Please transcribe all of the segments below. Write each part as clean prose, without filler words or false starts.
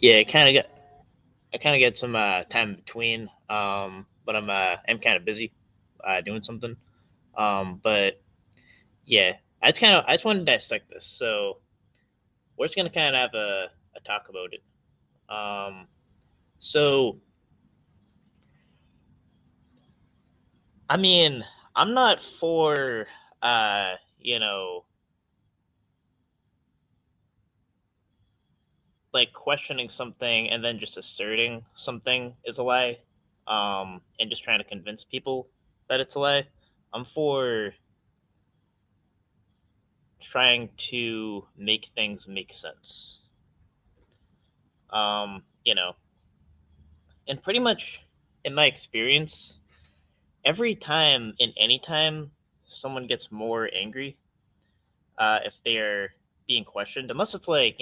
Yeah, I kind of get some time between, but I'm kind of busy doing something. But yeah, I just want to dissect this. So we're just gonna kind of have a talk about it. Um, so I mean, I'm not for uh, you know, like questioning something and then just asserting something is a lie, and just trying to convince people that it's a lie. I'm for trying to make things make sense. You know, and pretty much in my experience, every time in any time someone gets more angry, if they're being questioned, unless it's like,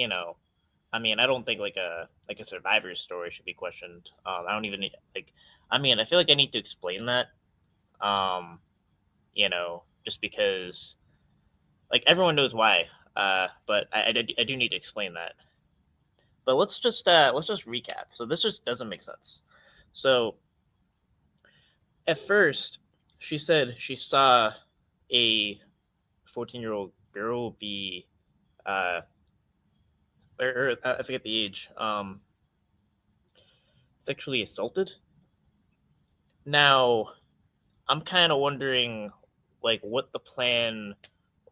I mean, I don't think like a survivor's story should be questioned. I don't even like. I mean, I feel like I need to explain that. Um, just because like everyone knows why. But I do need to explain that. But let's just recap. So this just doesn't make sense. So at first, she said she saw a 14-year-old girl be uh or I forget the age, sexually assaulted. Now, I'm kind of wondering like what the plan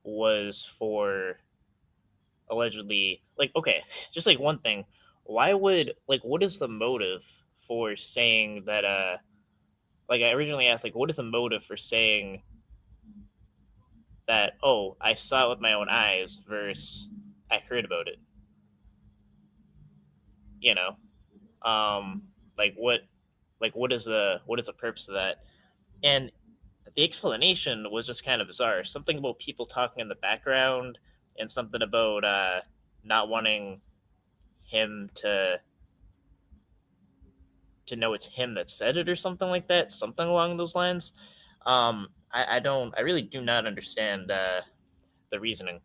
was for allegedly, like, okay, just like one thing, why would, like, what is the motive for saying that like I originally asked, like, what is the motive for saying that, oh, I saw it with my own eyes versus I heard about it, you know? Um like what is the purpose of that? And the explanation was just kind of bizarre. Something about people talking in the background and something about not wanting him to know it's him that said it or something like that, something along those lines. I really do not understand the reasoning.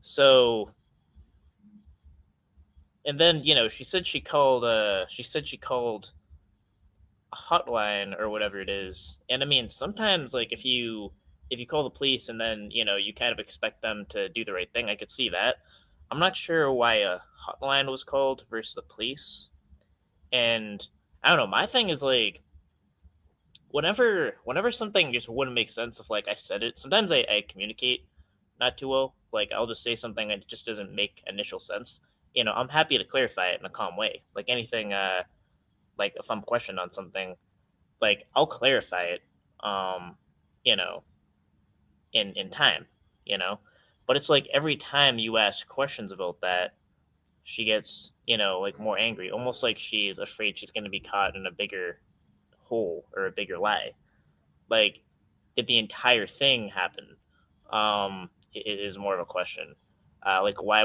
So, and then she said she called a hotline or whatever it is. And I mean, sometimes like if you call the police and then you kind of expect them to do the right thing, I could see that. I'm not sure why a hotline was called versus the police. And I don't know. My thing is like whenever something just wouldn't make sense if like I said it. Sometimes I communicate not too well. Like I'll just say something and it just doesn't make initial sense. I'm happy to clarify it in a calm way. Like anything, like if I'm questioned on something, like I'll clarify it, um, you know, in time, you know. But it's like every time you ask questions about that, she gets, like more angry, almost like she's afraid she's going to be caught in a bigger hole or a bigger lie. Like, did the entire thing happen? It is more of a question. Like, why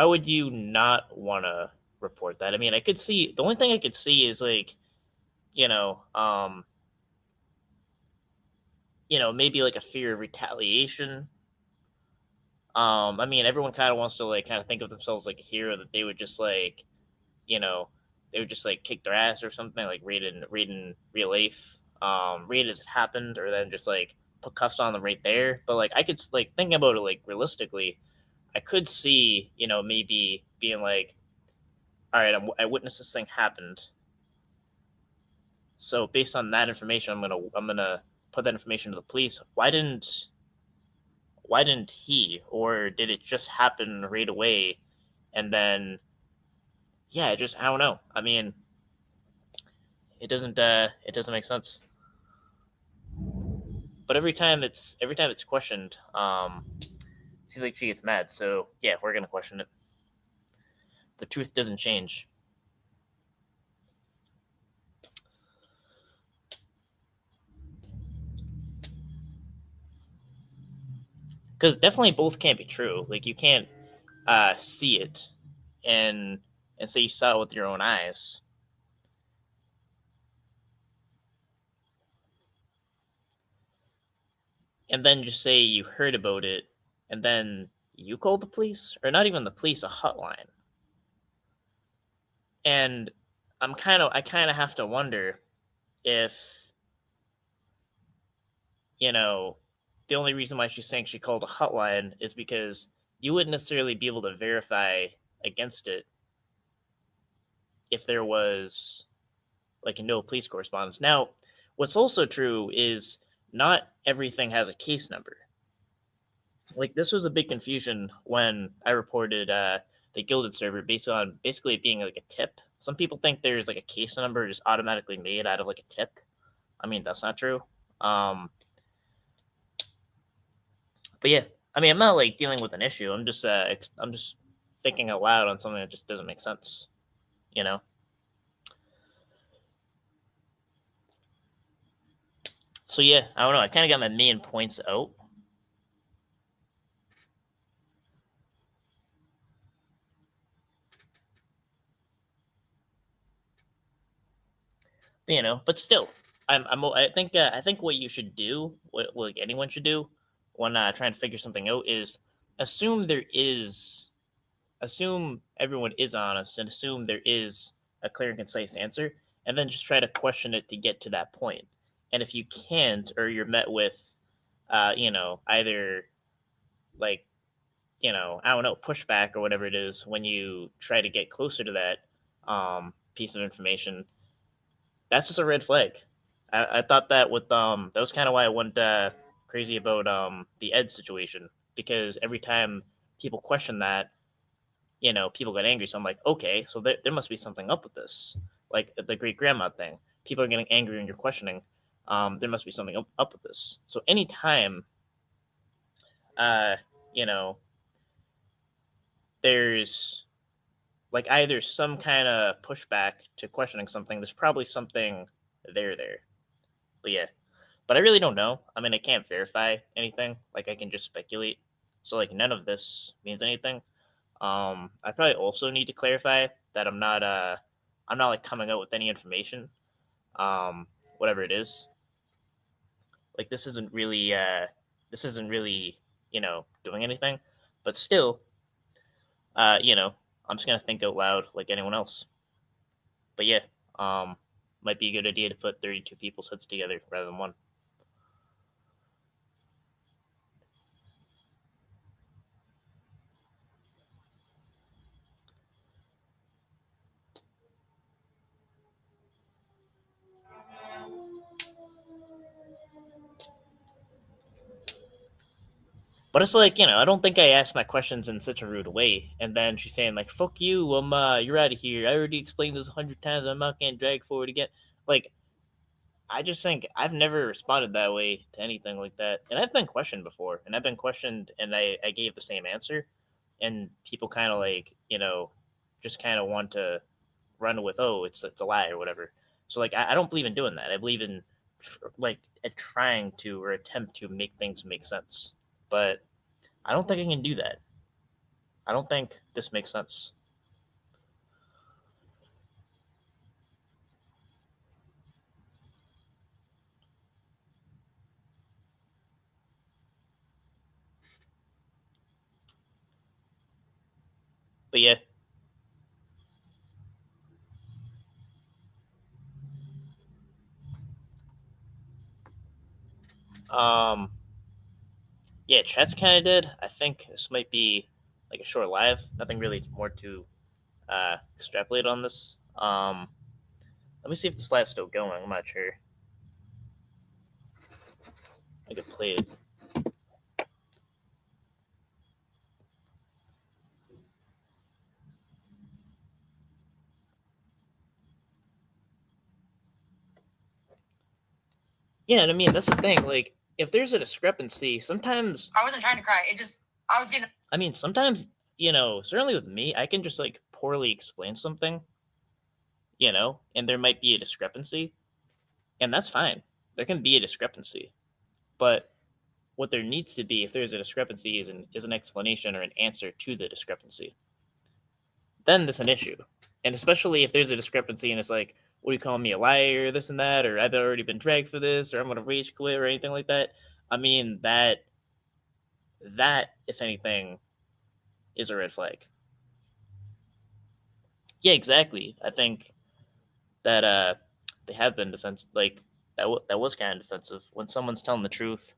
would you not want to report that? I mean, I could see the only thing I could see is like, you know, um, maybe like a fear of retaliation. I mean, everyone kind of wants to like kind of think of themselves like a hero that they would just like, you know, they would just like kick their ass or something, like read in real life, read as it happened, or then just like put cuffs on them right there. But like I could like thinking about it like realistically, I could see, maybe being like, all right, I witnessed this thing happened, so based on that information, I'm gonna put that information to the police. Why didn't he, or did it just happen right away? And then, yeah, I don't know. I mean, it doesn't make sense. But every time it's questioned, it seems like she gets mad. So yeah, we're gonna question it. The truth doesn't change, because definitely both can't be true. Like you can't see it and say you saw it with your own eyes. and then just say you heard about it, and then you call the police, or not even the police, a hotline. And I kind of have to wonder if, you know, the only reason why she's saying she called a hotline is because you wouldn't necessarily be able to verify against it if there was like no police correspondence. Now, what's also true is not everything has a case number. Like this was a big confusion when I reported the Gilded server based on basically it being like a tip. Some people think there's like a case number just automatically made out of like a tip. I mean, that's not true. Um, but yeah, I mean, I'm not like dealing with an issue. I'm just thinking out loud on something that just doesn't make sense. You know. So yeah, I don't know. I kind of got my main points out. You know, but still, I think what you should do, what like anyone should do when trying to figure something out, is assume there is, assume everyone is honest, and assume there is a clear and concise answer, and then just try to question it to get to that point. And if you can't, or you're met with, either like, I don't know, pushback or whatever it is when you try to get closer to that piece of information, that's just a red flag. I thought that with that was kind of why I went crazy about the Ed situation, because every time people question that, people get angry. So I'm like, okay, so there must be something up with this, like the great grandma thing. People are getting angry when you're questioning. There must be something up with this. So anytime, uh, you know, there's like either some kind of pushback to questioning something, there's probably something there. But yeah, but I really don't know. I mean, I can't verify anything. Like I can just speculate. So like none of this means anything. I probably also need to clarify that I'm not like coming out with any information. Whatever it is. Like this isn't really, doing anything. But still, I'm just gonna think out loud like anyone else. But yeah, um, might be a good idea to put 32 people's heads together rather than one. But it's like, I don't think I asked my questions in such a rude way. And then she's saying like, "Fuck you, you're out of here. I already explained this 100 times. I'm not getting dragged forward again." Like, I just think I've never responded that way to anything like that. And I've been questioned before, and I've been questioned, and I gave the same answer, and people kind of like, just kind of want to run with, oh, it's a lie or whatever. So like, I don't believe in doing that. I believe in like at trying to or attempt to make things make sense. But I don't think I can do that. I don't think this makes sense. But yeah, um, yeah, chat's kind of dead. I think this might be like a short live. Nothing really more to extrapolate on this. Let me see if this live's still going. I'm not sure. I could play it. Yeah, and I mean that's the thing. Like, if there's a discrepancy, sometimes I wasn't trying to cry. I was getting. I mean, sometimes certainly with me, I can just like poorly explain something, and there might be a discrepancy, and that's fine. There can be a discrepancy, but what there needs to be if there's a discrepancy is an explanation or an answer to the discrepancy. Then there's an issue, and especially if there's a discrepancy and it's like, what are you calling me, a liar, this and that, or I've already been dragged for this, or I'm gonna rage quit or anything like that. I mean that if anything is a red flag. Yeah, exactly. I think that they have been defensive. Like that was kind of defensive. When someone's telling the truth,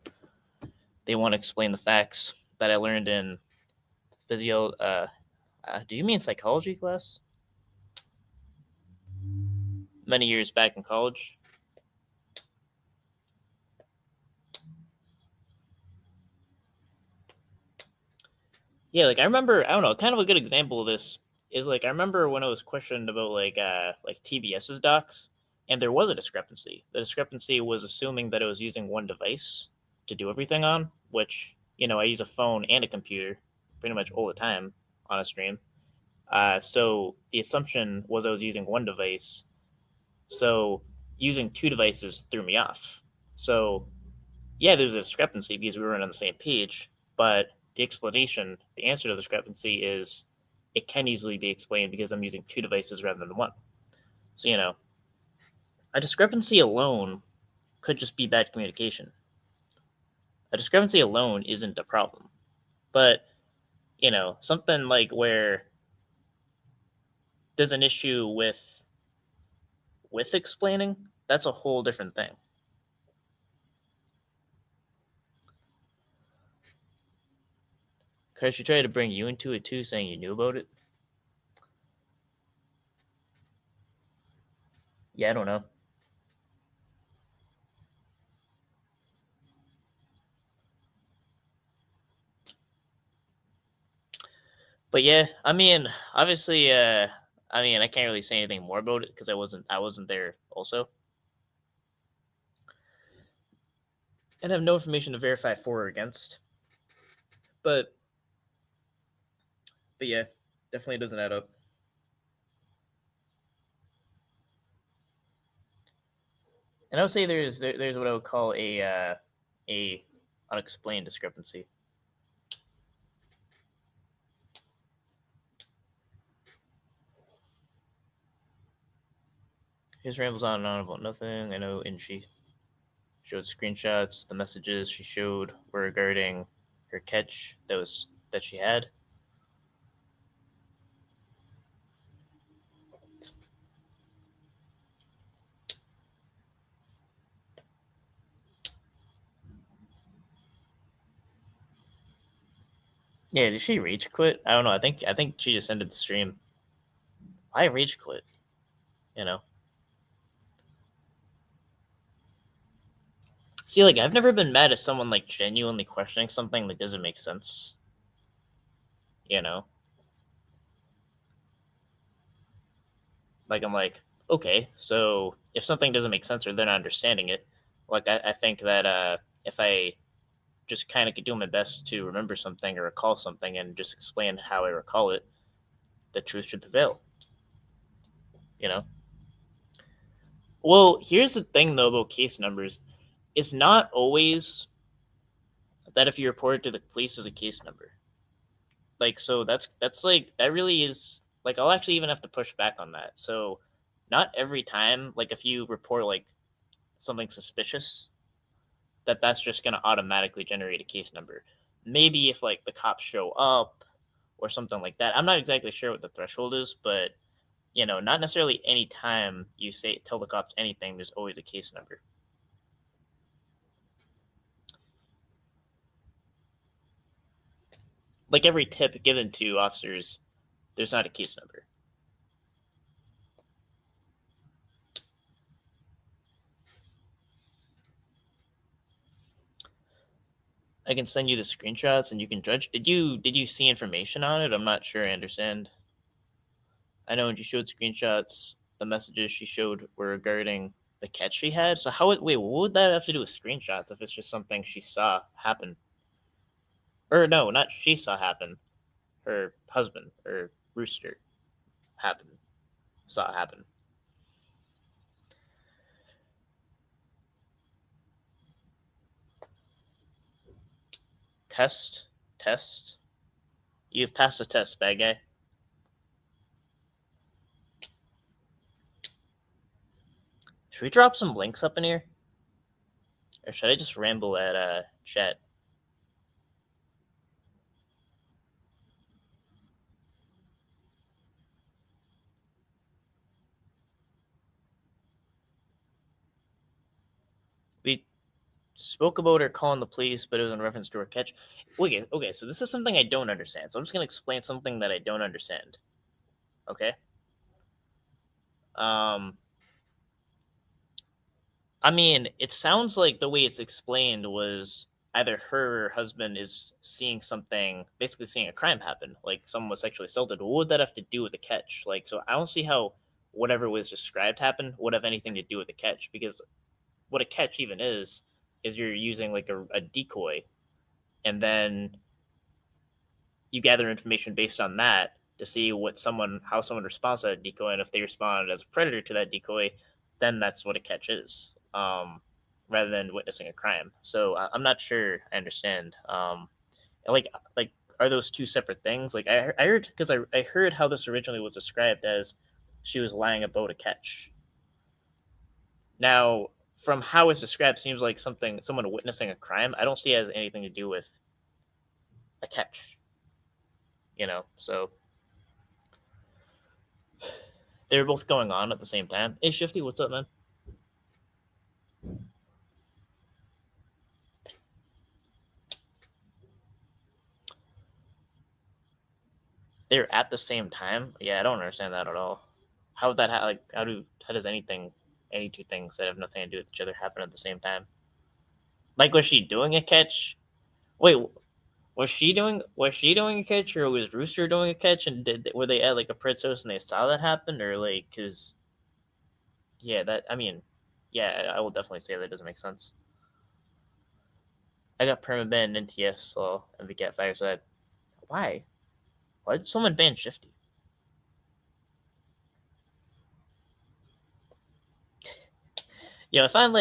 they want to explain the facts that I learned in physio. Do you mean psychology class? Many years back in college. Yeah, like I remember. I don't know. Kind of a good example of this is like I remember when I was questioned about like TBS's docs, and there was a discrepancy. The discrepancy was assuming that it was using one device to do everything on, which I use a phone and a computer pretty much all the time on a stream. So the assumption was I was using one device. So using two devices threw me off. So yeah, there's a discrepancy because we weren't on the same page, but the explanation, the answer to the discrepancy is it can easily be explained because I'm using two devices rather than one. So, a discrepancy alone could just be bad communication. A discrepancy alone isn't a problem. But, something like where there's an issue with explaining, that's a whole different thing. Because she tried to bring you into it too, saying you knew about it. Yeah, I don't know. But yeah, I mean, obviously, I can't really say anything more about it because I wasn't there also, and I have no information to verify for or against. But yeah, definitely doesn't add up. And I would say there's what I would call a unexplained discrepancy. His rambles on and on about nothing. I know, and she showed screenshots. The messages she showed were regarding her catch that she had. Yeah, did she rage quit? I don't know. I think she just ended the stream. Why rage quit? You know. See, like I've never been mad at someone like genuinely questioning something that doesn't make sense. You know, like I'm like, okay, so if something doesn't make sense or they're not understanding it, like I think that if I just kind of could do my best to remember something or recall something and just explain how I recall it, the truth should prevail. You know. Well, here's the thing though about case numbers. It's not always that if you report it to the police as a case number. Like so that's like that really is like I'll actually even have to push back on that. So not every time like if you report like something suspicious that's just going to automatically generate a case number. Maybe if like the cops show up or something like that. I'm not exactly sure what the threshold is, but not necessarily any time you say tell the cops anything there's always a case number. Like every tip given to officers, there's not a case number. I can send you the screenshots and you can judge. Did you see information on it? I'm not sure I understand. I know when she showed screenshots, the messages she showed were regarding the catch she had. So wait, what would that have to do with screenshots if it's just something she saw happen? Or no, not she saw happen. Her husband or rooster happen saw happen. Test, test. You've passed the test, bad guy. Should we drop some links up in here? Or should I just ramble at chat. We spoke about her calling the police, but it was in reference to her catch. Okay, so this is something I don't understand. So I'm just gonna explain something that I don't understand. Okay. Um, I mean, it sounds like the way it's explained was either her or her husband is seeing something, basically seeing a crime happen, like someone was sexually assaulted. What would that have to do with the catch? Like, so I don't see how whatever was described happened would have anything to do with the catch, because what a catch even is you're using like a decoy, and then you gather information based on that to see how someone responds to that decoy, and if they respond as a predator to that decoy, then that's what a catch is, rather than witnessing a crime. So I'm not sure I understand. Like, are those two separate things? Like I heard, because I heard how this originally was described as she was lying about a catch. Now, from how it's described, seems like someone witnessing a crime. I don't see it as anything to do with a catch. So they were both going on at the same time. Hey, Shifty, what's up, man? They're at the same time. Yeah, I don't understand that at all. How would that like? How does any two things that have nothing to do with each other happen at the same time? Like, was she doing a catch? Wait, was she doing a catch, or was Rooster doing a catch? And were they at like a Pritzos and they saw that happen, or like, because yeah, that I mean, yeah, I will definitely say that doesn't make sense. I got permaban and NTF, so and the cat fireside. Why? Why did someone ban Shifty? Yeah, I find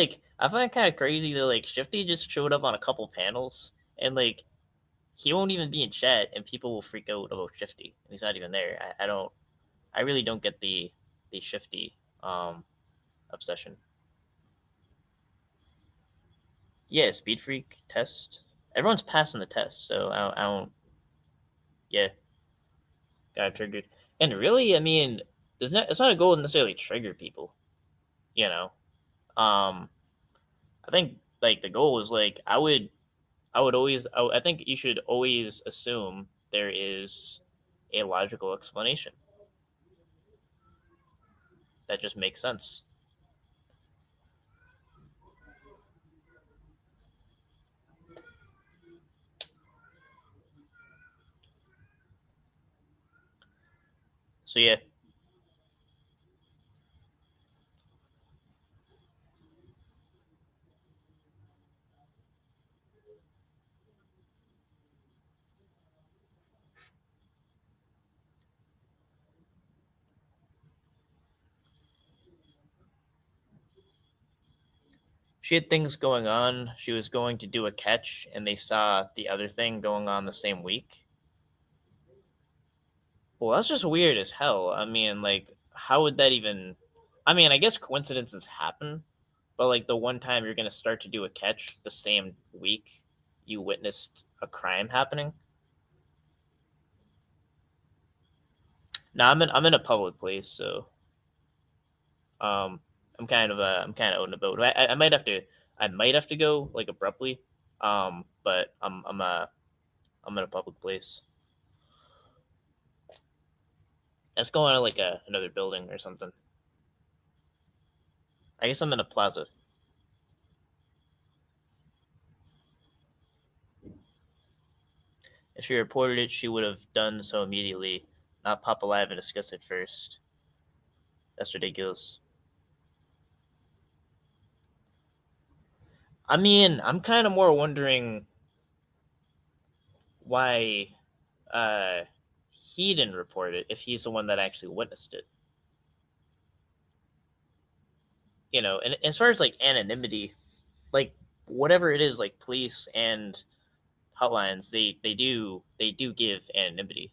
kind of crazy that like Shifty just showed up on a couple panels, and like he won't even be in chat and people will freak out about Shifty and he's not even there. I really don't get the Shifty obsession. Yeah, Speed Freak test. Everyone's passing the test, so I don't. Yeah, got triggered. And really, I mean, it's not a goal to necessarily trigger people. You know, um, I think like the goal is like I think you should always assume there is a logical explanation that just makes sense. So yeah, she had things going on. She was going to do a catch, and they saw the other thing going on the same week. Well, that's just weird as hell. I mean, like, how would that even? I mean, I guess coincidences happen, but like the one time you're gonna start to do a catch the same week you witnessed a crime happening. Now I'm in a public place, so Um, I'm kind of out and about. I might have to go like abruptly. But I'm in a public place. Let's go on to like another building or something. I guess I'm in a plaza. If she reported it, she would have done so immediately, not pop alive and discuss it first. That's ridiculous. I mean, I'm kind of more wondering why uh, he didn't report it if he's the one that actually witnessed it. And as far as like anonymity, like whatever it is, like police and hotlines, they do give anonymity.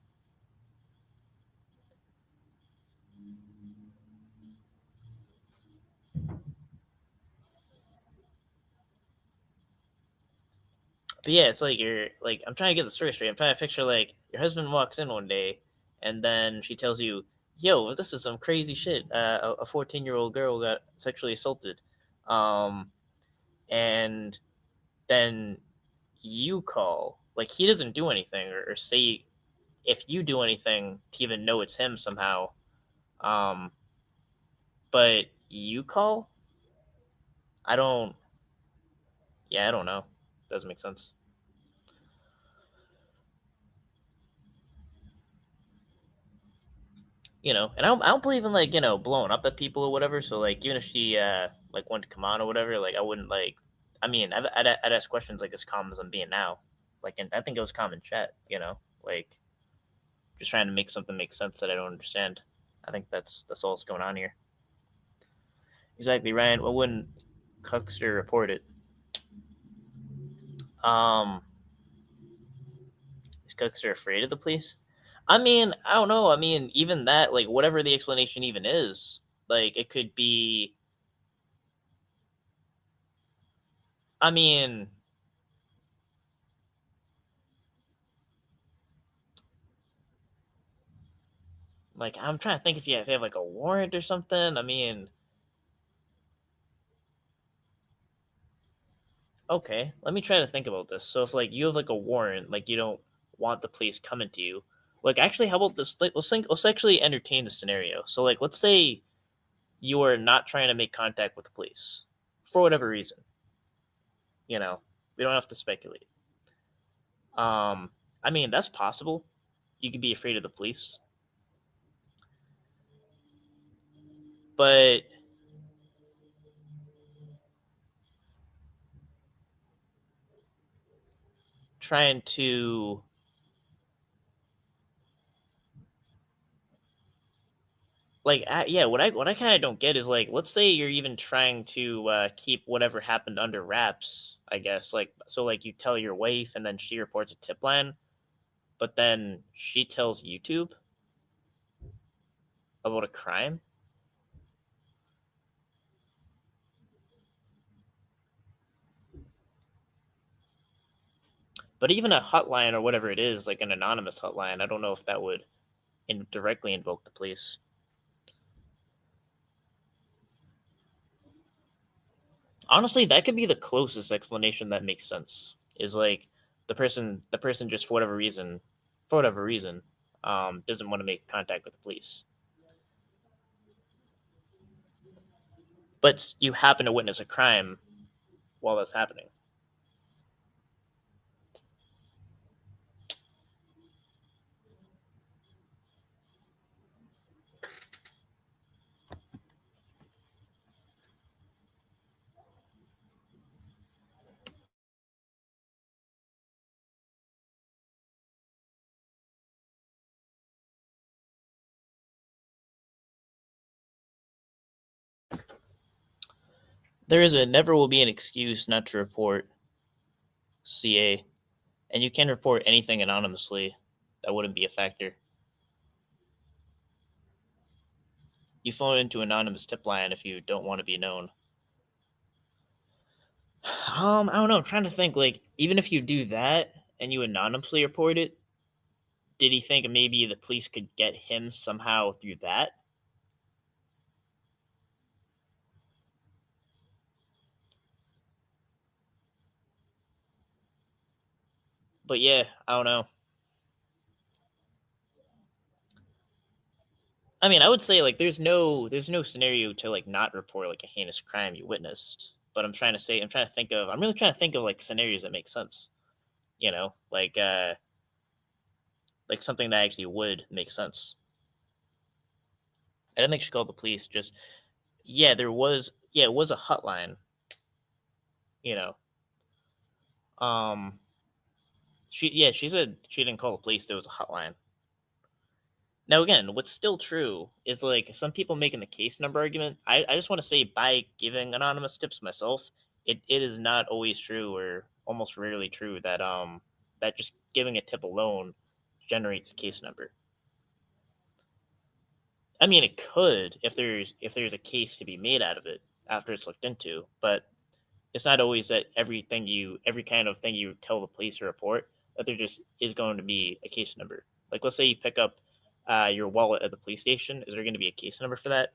But yeah, it's like you're like I'm trying to get the story straight. I'm trying to picture like your husband walks in one day, and then she tells you, "Yo, this is some crazy shit. A 14-year-old girl got sexually assaulted," um, and then you call. Like he doesn't do anything or say if you do anything to even know it's him somehow. Um, but you call. I don't. Yeah, I don't know. Doesn't make sense. And I don't believe in like blowing up at people or whatever. So like even if she like wanted to come on or whatever, like I wouldn't like. I mean, I'd ask questions like as calm as I'm being now. Like, and I think it was calm in chat. Like just trying to make something make sense that I don't understand. I think that's all that's going on here. Exactly, Ryan. Well, wouldn't Cuckster report it? Um, is Cuckster afraid of the police? I mean, I don't know. I mean, even that, like, whatever the explanation even is, like, it could be. I mean, like, I'm trying to think if you have like a warrant or something. I mean, okay, let me try to think about this. So if like you have like a warrant, like you don't want the police coming to you, like actually, how about this? Like, let's actually entertain the scenario. So like, let's say you are not trying to make contact with the police for whatever reason. We don't have to speculate. Um, I mean, that's possible. You could be afraid of the police, but trying to like yeah, what I kind of don't get is like, let's say you're even trying to keep whatever happened under wraps, I guess. Like, so like you tell your wife and then she reports a tip line, but then she tells YouTube about a crime. But even a hotline or whatever it is, like an anonymous hotline, I don't know if that would directly invoke the police. Honestly, that could be the closest explanation that makes sense. Is like the person just for whatever reason, doesn't want to make contact with the police, but you happen to witness a crime while that's happening. Never will be an excuse not to report CA, and you can report anything anonymously. That wouldn't be a factor. You phone into anonymous tip line if you don't want to be known. I don't know. I'm trying to think. Like, even if you do that and you anonymously report it, did he think maybe the police could get him somehow through that? But yeah, I don't know. I mean, I would say like there's no scenario to like not report like a heinous crime you witnessed. But I'm really trying to think of like scenarios that make sense. Like something that actually would make sense. I didn't think she called the police. Just it was a hotline. You know, um, she said she didn't call the police. There was a hotline. Now again, what's still true is like some people making the case number argument. I just want to say by giving anonymous tips myself, it is not always true or almost rarely true that just giving a tip alone generates a case number. I mean, it could if there's a case to be made out of it after it's looked into, but it's not always that every kind of thing you tell the police or report that there just is going to be a case number. Like let's say you pick up your wallet at the police station, is there going to be a case number for that?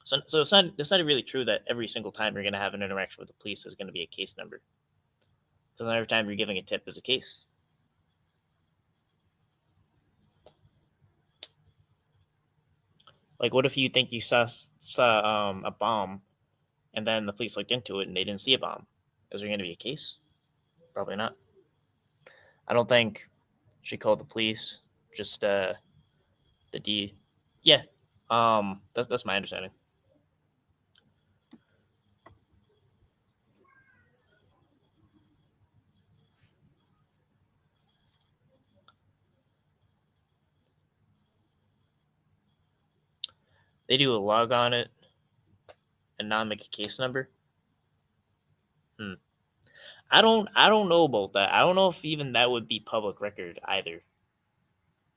So it's not really true that every single time you're going to have an interaction with the police is going to be a case number, because not every time you're giving a tip is a case. Like what if you think you saw a bomb and then the police looked into it and they didn't see a bomb? Is there going to be a case? Probably not. I don't think she called the police. Just the D. Yeah. That's my understanding. They do a log on it and not make a case number. Hmm. I don't know about that. I don't know if even that would be public record either.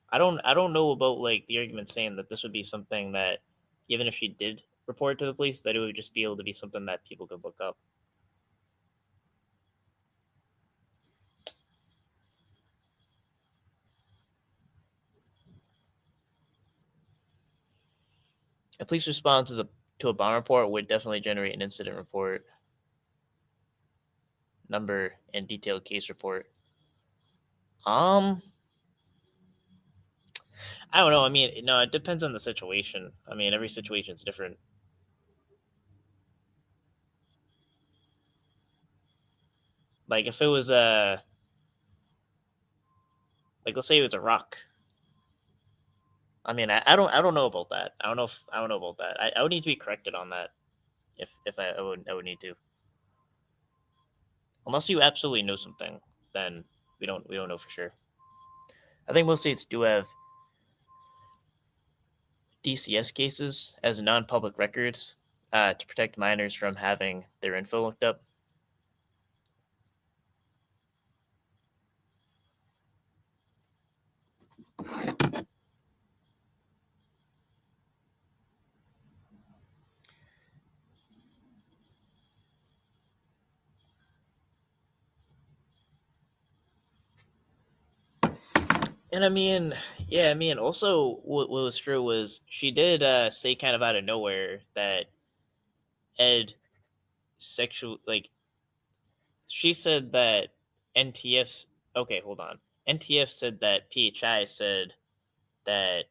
I don't know about like the argument saying that this would be something that even if she did report to the police, that it would just be able to be something that people could look up. A police response to a bomb report would definitely generate an incident report number and detailed case report. Um, I don't know. I mean, no, it depends on the situation. I mean, every situation is different. Like if it was a like let's say it was a rock. I mean, I don't know about that. I don't know about that. I would need to be corrected on that if I would need to. Unless you absolutely know something, then we don't know for sure. I think most states do have DCS cases as non-public records to protect minors from having their info looked up. And I mean, yeah, I mean, also what was true was she did say kind of out of nowhere that Ed sexual like she said that NTF. Okay, hold on. NTF said that PHI said that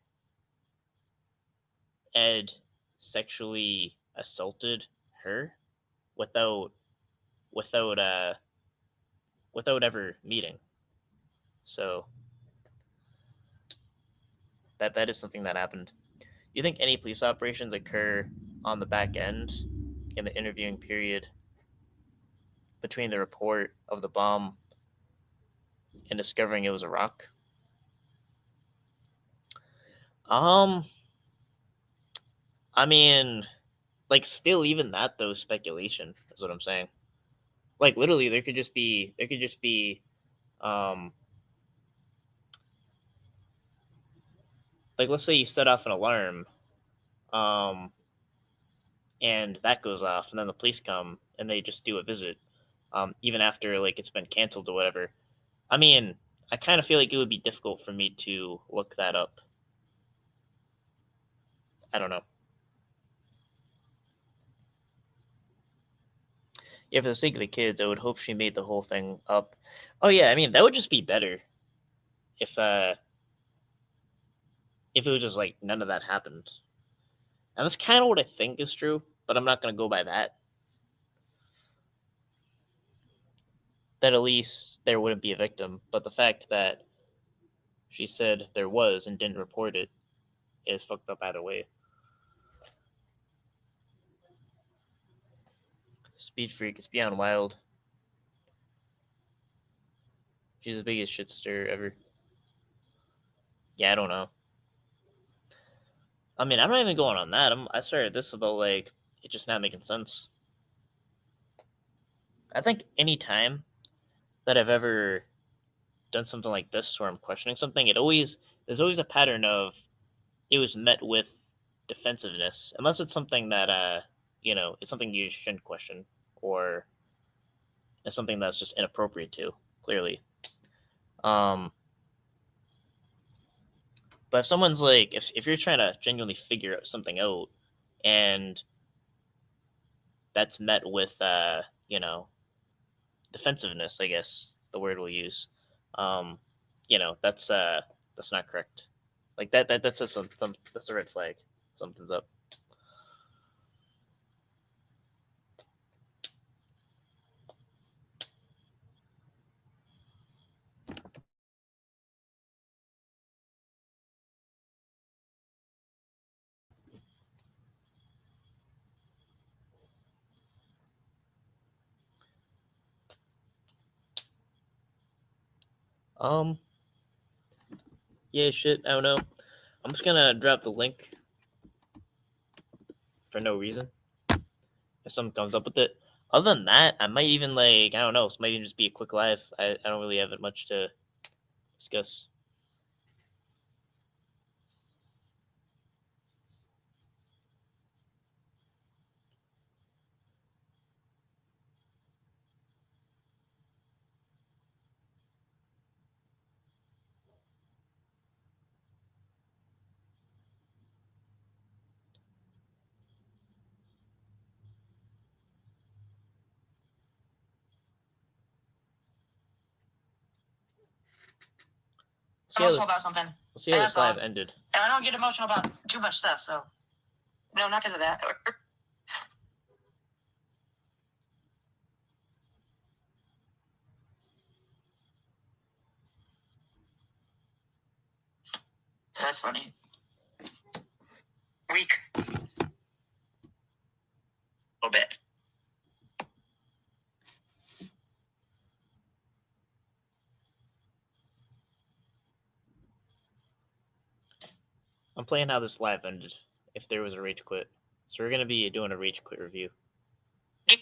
Ed sexually assaulted her without without uh without ever meeting. So that is something that happened. You think any police operations occur on the back end in the interviewing period between the report of the bomb and discovering it was a rock? Um, I mean, like, still, even that though, is speculation. Is what I'm saying. Like, literally, there could just be, um, like, let's say you set off an alarm, um, and that goes off, and then the police come and they just do a visit, even after like it's been canceled or whatever. I mean, I kind of feel like it would be difficult for me to look that up. I don't know. Yeah, for the sake of the kids, I would hope she made the whole thing up. Oh yeah, I mean that would just be better if if it was just like none of that happened. And that's kind of what I think is true, but I'm not gonna go by that. That at least there wouldn't be a victim. But the fact that she said there was and didn't report it is fucked up either way. Speed freak is beyond wild. She's the biggest shit stir ever. Yeah, I don't know. I mean, I'm not even going on that. I started this about like it just not making sense. I think any time that I've ever done something like this where I'm questioning something, there's always a pattern of it was met with defensiveness, unless it's something that it's something you shouldn't question, or is something that's just inappropriate to, clearly. Um, but if someone's like, if you're trying to genuinely figure something out, and that's met with, defensiveness, I guess the word we'll use, um, that's not correct. Like that's some that's a red flag. Something's up. Um, yeah, shit. I don't know. I'm just gonna drop the link for no reason if something comes up with it. Other than that, I might even I don't know. This might even just be a quick live. I don't really have it much to discuss. Emotional about something. We'll see how this live ended. And I don't get emotional about too much stuff, so no, not because of that. That's funny. Weak. A little bit. I'm playing how this live ended. If there was a rage quit, so we're gonna be doing a rage quit review. Let's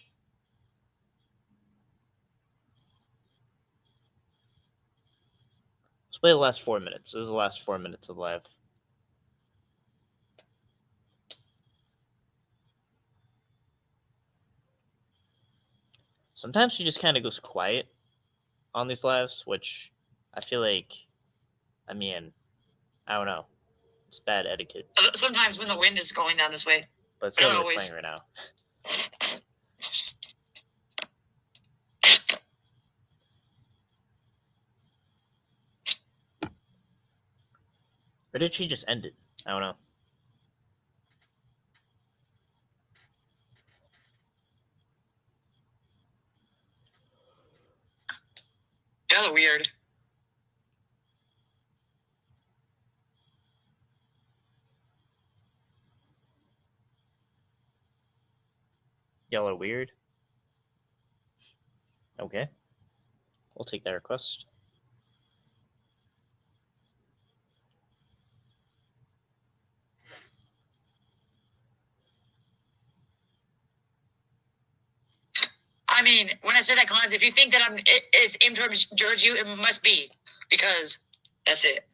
play the last 4 minutes. This is the last 4 minutes of live. Sometimes she just kind of goes quiet on these lives, which I feel like, I mean, I don't know. It's bad etiquette. Sometimes when the wind is going down this way. But it's not really playing right now. Or did she just end it? I don't know. Kind of weird. Y'all are weird. Okay. We'll take that request. I mean, when I say that, Cons, if you think that it's aimed towards you, it must be because that's it.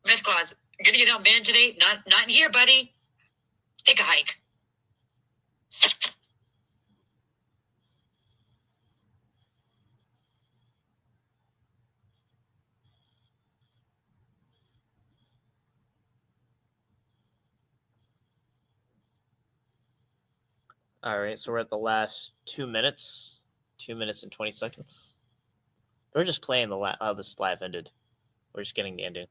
Myth clause. Gonna get out banned today? Not in here, buddy. Take a hike. All right, so we're at the last 2 minutes. 2 minutes and 20 seconds. We're just playing how this live ended. We're just getting the ending.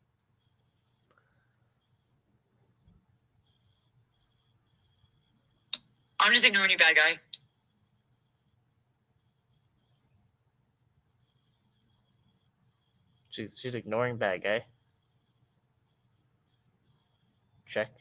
I'm just ignoring you, bad guy. She's ignoring bad guy. Check.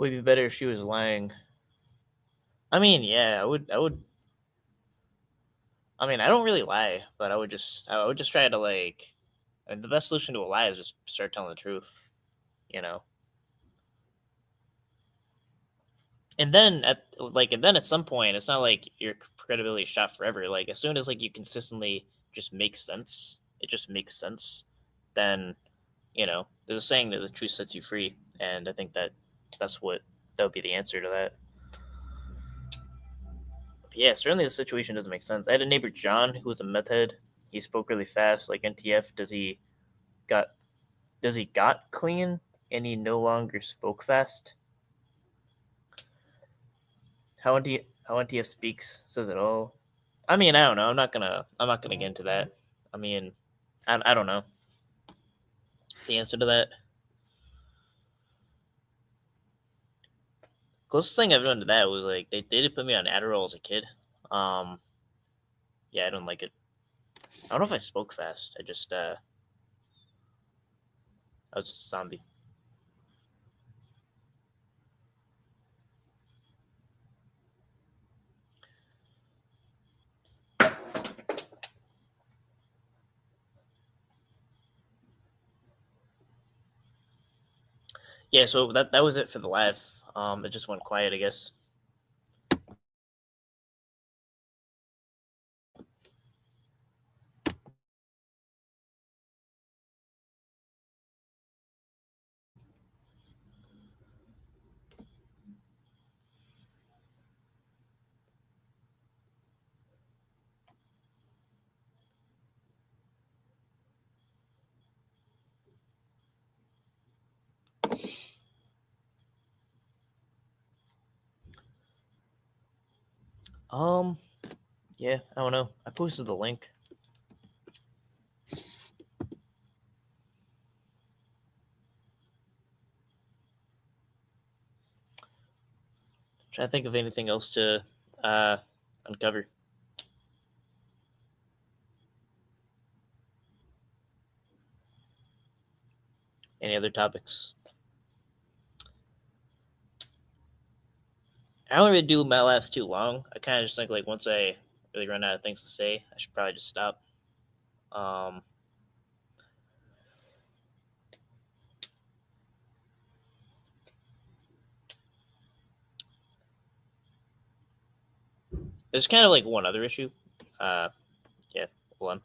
Would it be better if she was lying? I mean, yeah, I would. I would. I mean, I don't really lie, but I would just try to like. I mean, the best solution to a lie is just start telling the truth. You know. And then at some point, it's not like your credibility is shot forever. Like as soon as like you consistently just make sense, it just makes sense. Then there's a saying that the truth sets you free, and I think that would be the answer to that. But yeah, certainly the situation doesn't make sense. I had a neighbor John who was a meth head. He spoke really fast, like NTF. Got does he got clean and he no longer spoke fast? How NTF speaks says it all. I mean, I don't know. I'm not gonna get into that. I mean, I don't know the answer to that. Closest thing I've done to that was like they did put me on Adderall as a kid. Um, yeah, I don't like it. I don't know if I spoke fast. I was just a zombie. Yeah, so that was it for the live. It just went quiet, I guess. Um, yeah, I don't know. I posted the link. Trying to think of anything else to uh uncover. Any other topics? I don't really do my laughs too long. I kind of just think like once I really run out of things to say, I should probably just stop. Um, there's kind of like one other issue. Uh, yeah, hold on.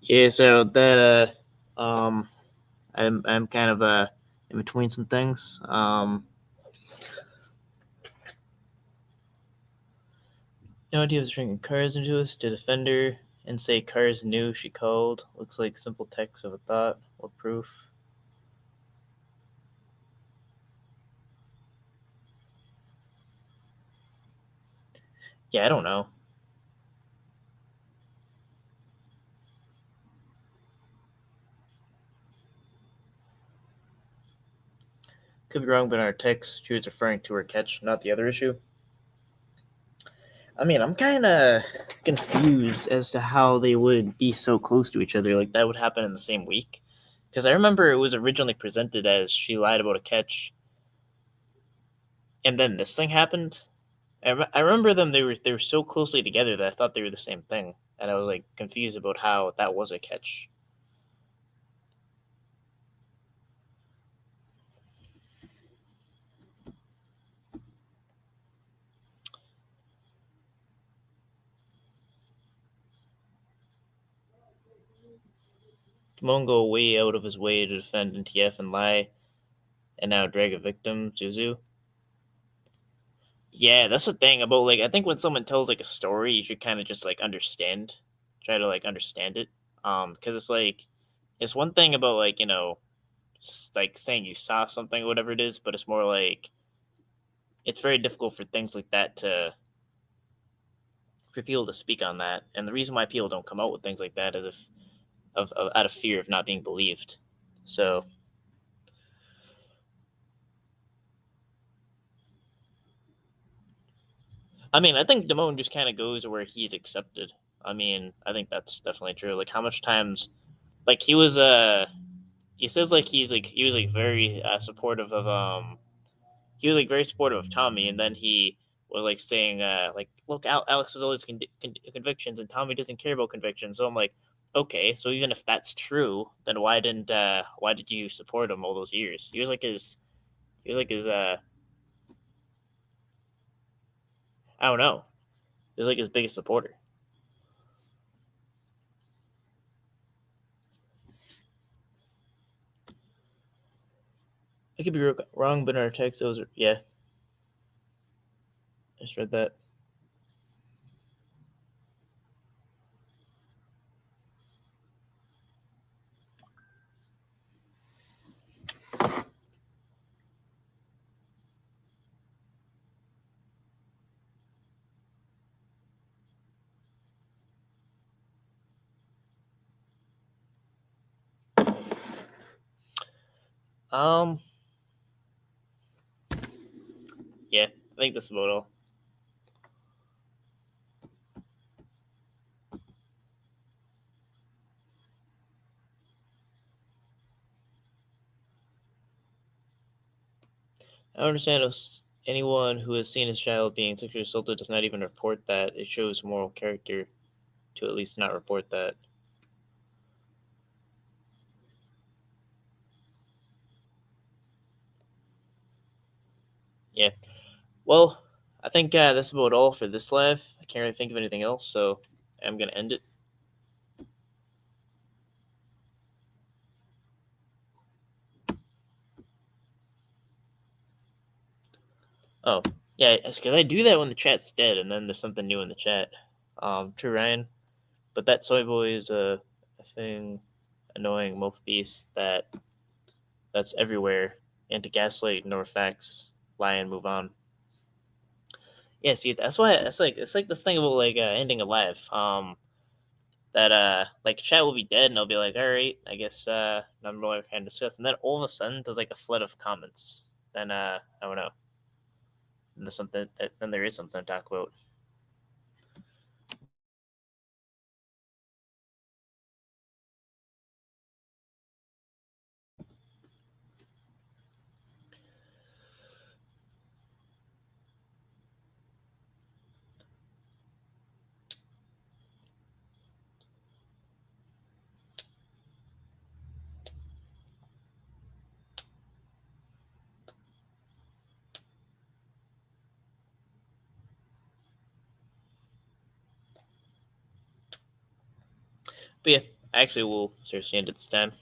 Yeah, so that I'm kind of in between some things. No idea was drinking cars into us. Did offender and say cars knew she called. Looks like simple text of a thought or proof. Yeah, I don't know. Could be wrong, but in our text, she was referring to her catch, not the other issue. I mean, I'm kind of confused as to how they would be so close to each other. Like, that would happen in the same week. Because I remember it was originally presented as she lied about a catch, and then this thing happened. I remember them; they were so closely together that I thought they were the same thing, and I was like confused about how that was a catch. Timon go way out of his way to defend NTF and lie, and now drag a victim, Zuzu. Yeah, that's the thing about like I think when someone tells like a story, you should kind of just like understand, try to like understand it, because it's like it's one thing about like like saying you saw something or whatever it is, but it's more like it's very difficult for things like that to for people to speak on that, and the reason why people don't come out with things like that is if of out of fear of not being believed. So I mean, I think Damone just kind of goes where he's accepted. I mean, I think that's definitely true. Like how much times, like he says like he was like very supportive of he was like very supportive of Tommy, and then he was like saying like look, Alex has all these convictions, and Tommy doesn't care about convictions. So I'm like, okay, so even if that's true, then why did you support him all those years? He was like his I don't know, he was like his biggest supporter. I could be wrong, but in our text, those are yeah. I just read that. Um, yeah, I think that's about all. I don't understand if anyone who has seen his child being sexually assaulted does not even report that. It shows moral character to at least not report that. Yeah. Well, I think that's about all for this live. I can't really think of anything else, so I'm gonna end it. Oh, yeah, because I do that when the chat's dead, and then there's something new in the chat. True, Ryan. But that soy boy is a thing, annoying mouth beast that's everywhere, and to gaslight, ignore facts, lie, and move on. Yeah, see, that's why it's like this thing about like ending a live. That like chat will be dead, and I'll be like, all right, I guess nothing more can discuss, and then all of a sudden there's like a flood of comments. Then I don't know. Then there's something. Then there is something to talk about. But yeah, Actually, we'll seriously end it this time.